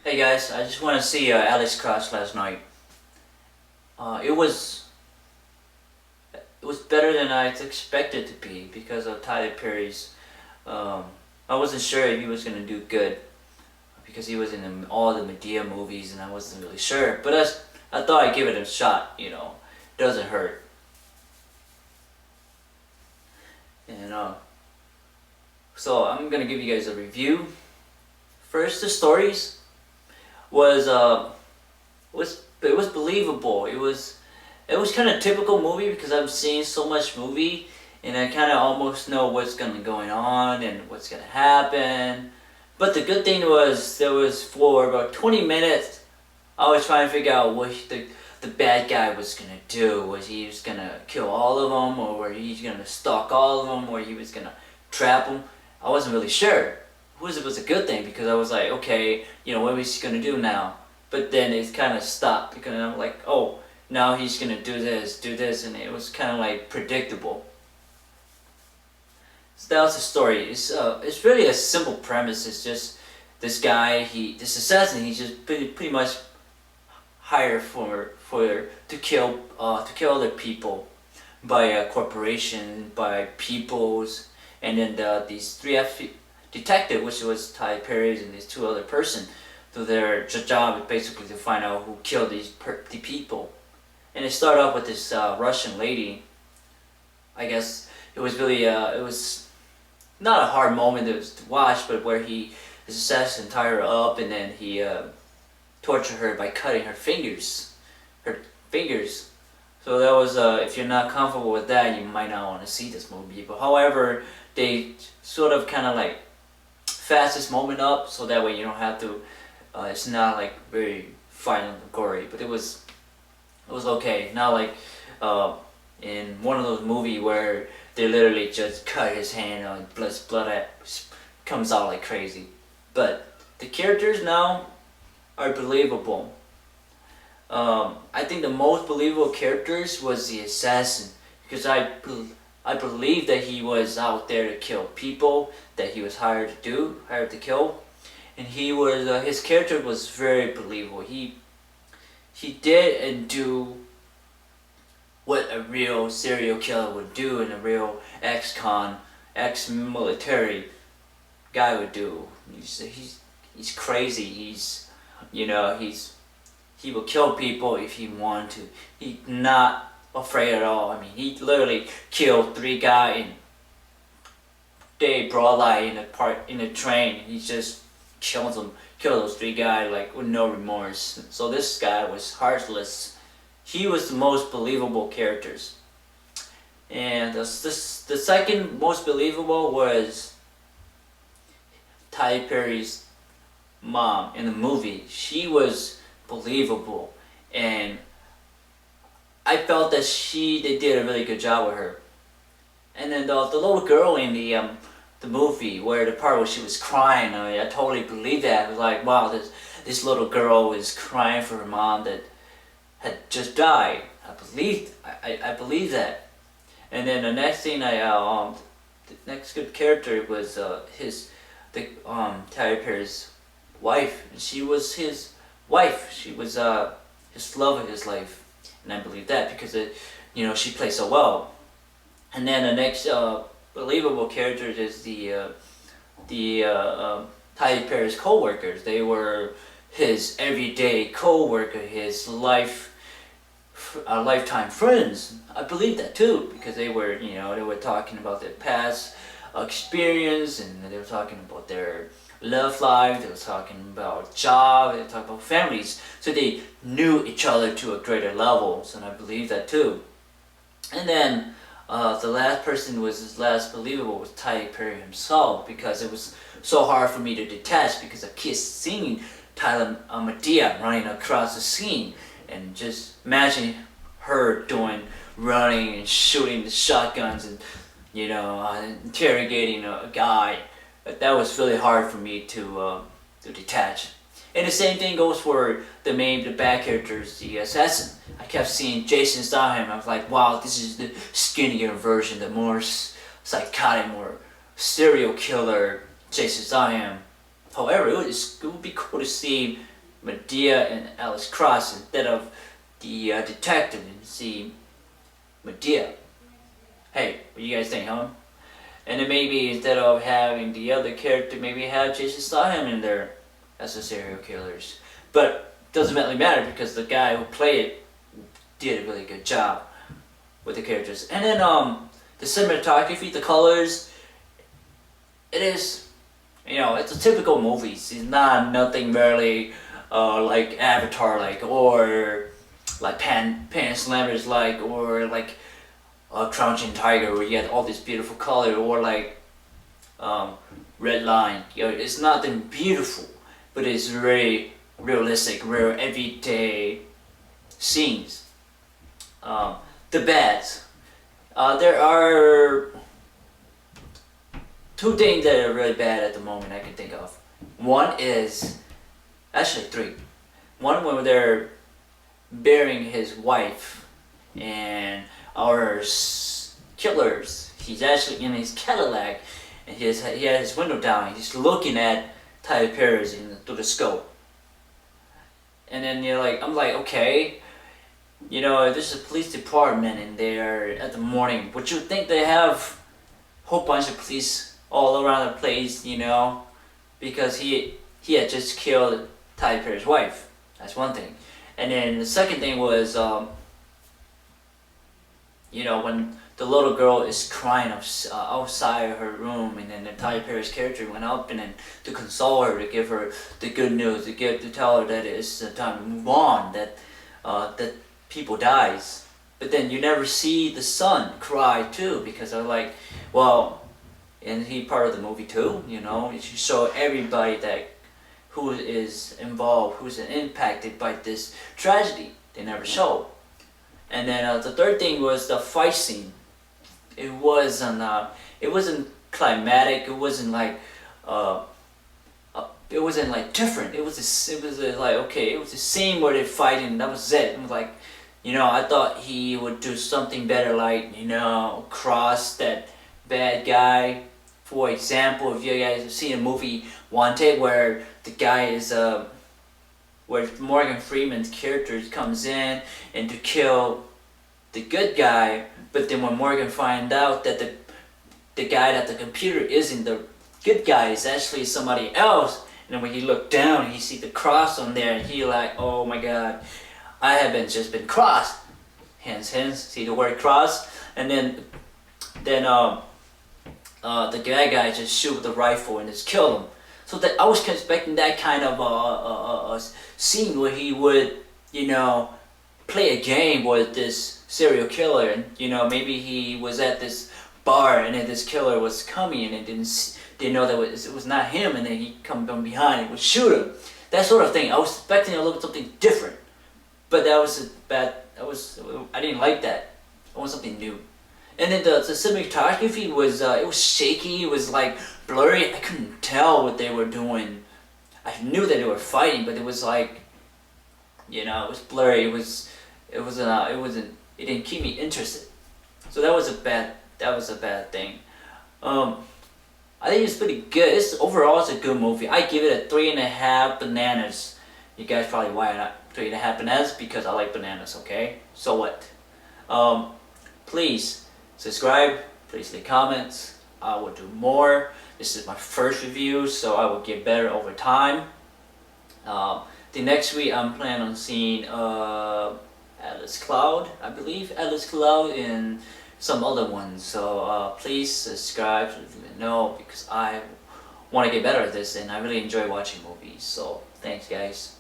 Hey guys, I just want to see AlexCross last night. It was better than I expected to be because of Tyler Perry's. Um, I wasn't sure if he was gonna do good because he was in all the Medea movies, and I wasn't really sure. But I thought I'd give it a shot. Doesn't hurt. And so I'm gonna give you guys a review. First, the stories was it was believable. It was kind of typical movie because I've seen so much movie and I kind of almost know what's gonna going on and what's gonna happen. But the good thing was there was for about 20 minutes I was trying to figure out what the bad guy was gonna do. Was he was gonna kill all of them, or were he gonna stalk all of them, or he was gonna trap them? I wasn't really sure. It was a good thing because I was like, okay, what is he gonna do now? But then it kind of stopped because I'm like, oh, now he's gonna do this, and it was kind of like predictable. So that was the story. It's really a simple premise. It's just this guy, this assassin, he just pretty much hired to kill other people by a corporation, by peoples, and then these three detective, which was Ty Perry's and these two other person. So their job is basically to find out who killed the people. And it started off with this Russian lady. I guess it was really it was not a hard moment to watch, but where this assassin tied her up and then he tortured her by cutting her fingers. So that was if you're not comfortable with that, you might not want to see this movie. But however, they sort of kind of like fast this moment up so that way you don't have to. It's not like very violent and gory, but it was okay. Not like in one of those movies where they literally just cut his hand and blood comes out like crazy. But the characters now are believable. I think the most believable characters was the assassin because I believe that he was out there to kill people that he was hired to kill, and his character was very believable. He did and do what a real serial killer would do and a real ex-military guy would do. He's crazy. He will kill people if he wanted to. He's not afraid at all. I mean, he literally killed 3 guys in day broad light in a train. He just killed those 3 guys like with no remorse. So this guy was heartless. He was the most believable characters. And the second most believable was Ty Perry's mom in the movie. She was believable, and I felt that they did a really good job with her. And then the little girl in the movie, where the part where she was crying, I totally believed that. I was like, wow, this little girl is crying for her mom that had just died. I believed that. And then the next thing the next good character was Tyler Perry's wife. She was his wife. She was his love of his life, and I believe that because she played so well. And then the next believable character is the Tyler Perry's co-workers. They were his everyday co-worker, his lifetime friends. I believe that too because they were talking about their past experience, and they were talking about their love life, they were talking about job, they were talking about families. So they knew each other to a greater level, and I believe that too. And then the last person was his last believable was Tyler Perry himself because it was so hard for me to detach because I kept seeing Tyler Medea running across the scene and just imagine her running and shooting the shotguns and interrogating a guy. But that was really hard for me to detach. And the same thing goes for the bad characters, the assassin. I kept seeing Jason Statham. I was like, wow, this is the skinnier version, the more psychotic, more serial killer Jason Statham. However, it would be cool to see Medea and AlexCross instead of the detective and see Medea. Hey, what do you guys think, huh? And then maybe instead of having the other character, maybe have Jason Statham in there as the serial killers. But doesn't really matter because the guy who played it did a really good job with the characters. And then the cinematography, the colors, it is, you know, it's a typical movie. It's not nothing really like Avatar like, or like Pan Slammers like, or like Crouching Tiger where you had all this beautiful color, or like Red Line. You know, it's nothing beautiful, but it's very realistic, real everyday scenes. The bads. There are two things that are really bad at the moment I can think of. One is, actually three. One when they're burying his wife, and our killers, he's actually in his Cadillac, and he had his window down, he's looking at Tyler Perry through the scope. And then you're like, I'm like, okay, you know, there's a police department in there at the morning. Would you think they have a whole bunch of police all around the place, you know? Because he had just killed Tyler Perry's wife. That's one thing. And then the second thing was, you know, when the little girl is crying outside her room, and then Tyler Perry's character went up and then to console her, to give her the good news, to tell her that it's time to move on, that that people dies. But then you never see the son cry too, because they're like, well, and he part of the movie too, you know. You show everybody that who is involved, who's impacted by this tragedy. They never show. And then the third thing was the fight scene. It wasn't climatic. It wasn't like different. It was like, okay, it was the scene where they're fighting, and that was it. It was like, you know, I thought he would do something better, like, you know, cross that bad guy. For example, if you guys have seen a movie Wanted, where the guy is where Morgan Freeman's character comes in and to kill the good guy, but then when Morgan finds out that the guy at the computer isn't the good guy, it's actually somebody else, and then when he look down, he see the cross on there, and he like, oh my god, I have just been crossed. Hence, see the word cross, and then the bad guy just shoot with the rifle and just kill him. So that I was expecting that kind of scene where he would, you know, play a game with this serial killer, and you know, maybe he was at this bar and then this killer was coming and didn't know that it was not him, and then he come from behind and would shoot him. That sort of thing. I was expecting to look at something different, but I didn't like that. I want something new. And then the cinematography was it was shaky. It was like blurry. I couldn't tell what they were doing. I knew that they were fighting, but it was like, you know, it was blurry. It didn't keep me interested. So that was a bad thing. I think it's pretty good. Overall it's a good movie. I give it a 3.5 bananas. You guys probably why not 3.5 bananas? Because I like bananas. Okay. So what? Please subscribe, please leave comments. I will do more. This is my first review, so I will get better over time. The next week I'm planning on seeing Atlas Cloud, I believe, Atlas Cloud, and some other ones. So please subscribe to let me know, because I want to get better at this and I really enjoy watching movies. So thanks guys.